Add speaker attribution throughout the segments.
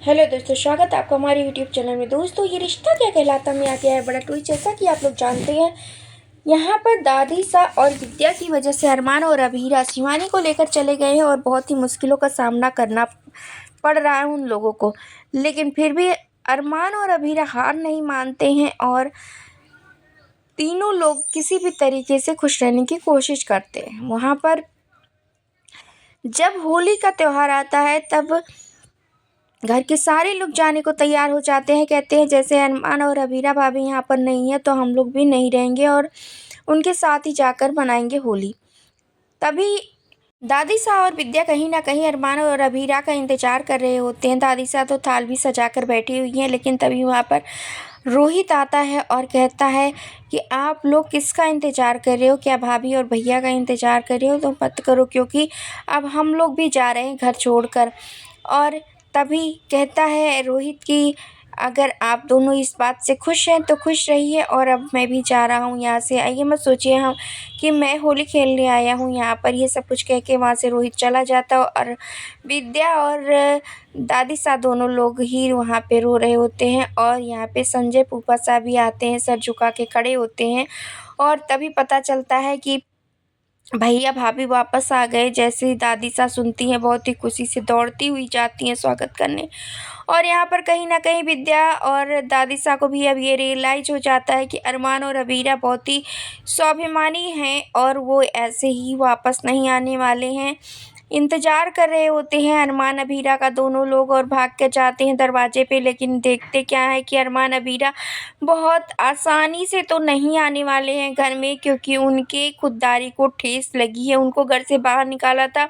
Speaker 1: Hello दोस्तों, स्वागत है आपका हमारे यूट्यूब चैनल में। दोस्तों, ये रिश्ता क्या कहलाता में आ गया है बड़ा ट्विस्ट। जैसा कि आप लोग जानते हैं, यहाँ पर दादी सा और विद्या की वजह से अरमान और अभीरा शिवानी को लेकर चले गए हैं और बहुत ही मुश्किलों का सामना करना पड़ रहा है उन लोगों को। लेकिन फिर भी अरमान और अभीरा हार नहीं मानते हैं और तीनों लोग किसी भी तरीके से खुश रहने की कोशिश करते हैं। वहाँ पर जब होली का त्यौहार आता है तब घर के सारे लोग जाने को तैयार हो जाते हैं। कहते हैं जैसे अरमान और अभीरा भाभी यहाँ पर नहीं है तो हम लोग भी नहीं रहेंगे और उनके साथ ही जाकर मनाएंगे होली। तभी दादी सा और विद्या कहीं ना कहीं अरमान और अभीरा का इंतजार कर रहे होते हैं। दादी सा तो थाल भी सजा कर बैठी हुई हैं, लेकिन तभी वहाँ पर रोहित आता है और कहता है कि आप लोग किसका इंतज़ार कर रहे हो? क्या भाभी और भैया का इंतज़ार कर रहे हो? तो मत करो, क्योंकि अब हम लोग भी जा रहे हैं घर छोड़कर। और तभी कहता है रोहित कि अगर आप दोनों इस बात से खुश हैं तो खुश रहिए, और अब मैं भी जा रहा हूँ यहाँ से। ये मत सोचिए हम कि मैं होली खेलने आया हूँ यहाँ पर। ये सब कुछ कह के वहाँ से रोहित चला जाता और विद्या और दादी सा दोनों लोग ही वहाँ पे रो रहे होते हैं। और यहाँ पे संजय फूफा सा भी आते हैं, सर झुका के खड़े होते हैं। और तभी पता चलता है कि भैया भाभी वापस आ गए। जैसे ही दादी सा सुनती हैं, बहुत ही खुशी से दौड़ती हुई जाती हैं स्वागत करने। और यहाँ पर कहीं ना कहीं विद्या और दादी सा को भी अब ये रियलाइज हो जाता है कि अरमान और अबीरा बहुत ही स्वाभिमानी हैं और वो ऐसे ही वापस नहीं आने वाले हैं। इंतज़ार कर रहे होते हैं अरमान अबीरा का दोनों लोग और भाग के जाते हैं दरवाजे पे। लेकिन देखते क्या है कि अरमान अबीरा बहुत आसानी से तो नहीं आने वाले हैं घर में, क्योंकि उनके खुददारी को ठेस लगी है। उनको घर से बाहर निकाला था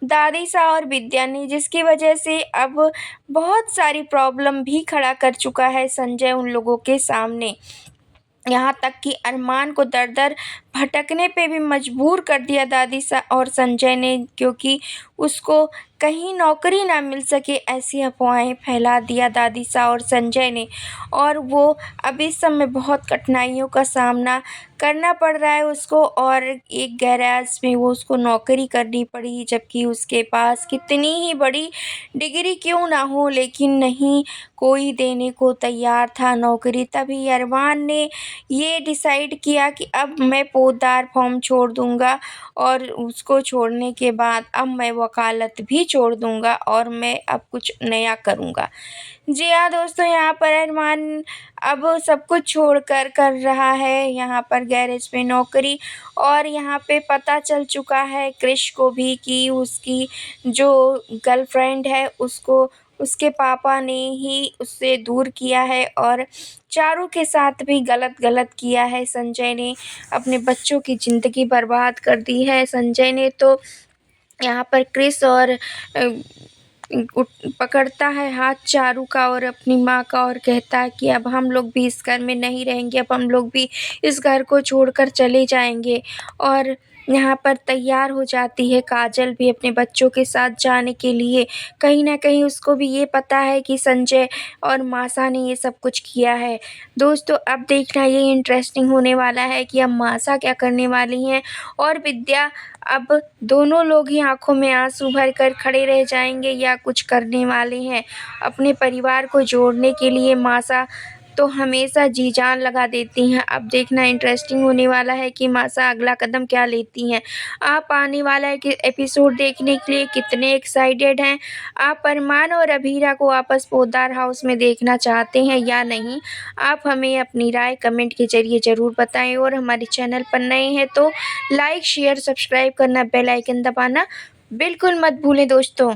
Speaker 1: दादी सा और विद्या ने, जिसकी वजह से अब बहुत सारी प्रॉब्लम भी खड़ा कर चुका है संजय उन लोगों के सामने। यहाँ तक कि अरमान को दर-दर भटकने पे भी मजबूर कर दिया दादी सा और संजय ने, क्योंकि उसको कहीं नौकरी ना मिल सके ऐसी अफवाहें फैला दिया दादी सा और संजय ने। और वो अब इस समय बहुत कठिनाइयों का सामना करना पड़ रहा है उसको, और एक गैराज में वो उसको नौकरी करनी पड़ी, जबकि उसके पास कितनी ही बड़ी डिग्री क्यों ना हो, लेकिन नहीं, कोई देने को तैयार था नौकरी। तभी अरमान ने ये डिसाइड किया कि अब मैं फौजदार फॉर्म छोड़ दूँगा और उसको छोड़ने के बाद अब मैं वकालत भी छोड़ दूँगा और मैं अब कुछ नया करूँगा। जी हाँ दोस्तों, यहाँ पर अरमान अब सब कुछ छोड़कर कर रहा है यहाँ पर गैरेज में नौकरी। और यहाँ पे पता चल चुका है क्रिश को भी कि उसकी जो गर्लफ्रेंड है उसको उसके पापा ने ही उससे दूर किया है, और चारू के साथ भी गलत किया है। संजय ने अपने बच्चों की ज़िंदगी बर्बाद कर दी है। संजय ने तो यहाँ पर क्रिश और पकड़ता है हाथ चारू का और अपनी माँ का और कहता है कि अब हम लोग भी इस घर में नहीं रहेंगे, अब हम लोग भी इस घर को छोड़कर चले जाएंगे। और यहाँ पर तैयार हो जाती है काजल भी अपने बच्चों के साथ जाने के लिए। कहीं ना कहीं उसको भी ये पता है कि संजय और मासा ने ये सब कुछ किया है। दोस्तों, अब देखना ये इंटरेस्टिंग होने वाला है कि अब मासा क्या करने वाली हैं और विद्या। अब दोनों लोग ही आंखों में आंसू भर कर खड़े रह जाएंगे या कुछ करने वाले हैं अपने परिवार को जोड़ने के लिए। मासा तो हमेशा जी जान लगा देती हैं। अब देखना इंटरेस्टिंग होने वाला है कि मासा अगला कदम क्या लेती हैं। आप आने वाला है कि एपिसोड देखने के लिए कितने एक्साइटेड हैं? आप अरमान और अभीरा को वापस पोद्दार हाउस में देखना चाहते हैं या नहीं? आप हमें अपनी राय कमेंट के ज़रिए ज़रूर बताएं, और हमारे चैनल पर नए हैं तो लाइक शेयर सब्सक्राइब करना, बेल आइकन दबाना बिल्कुल मत भूलें दोस्तों।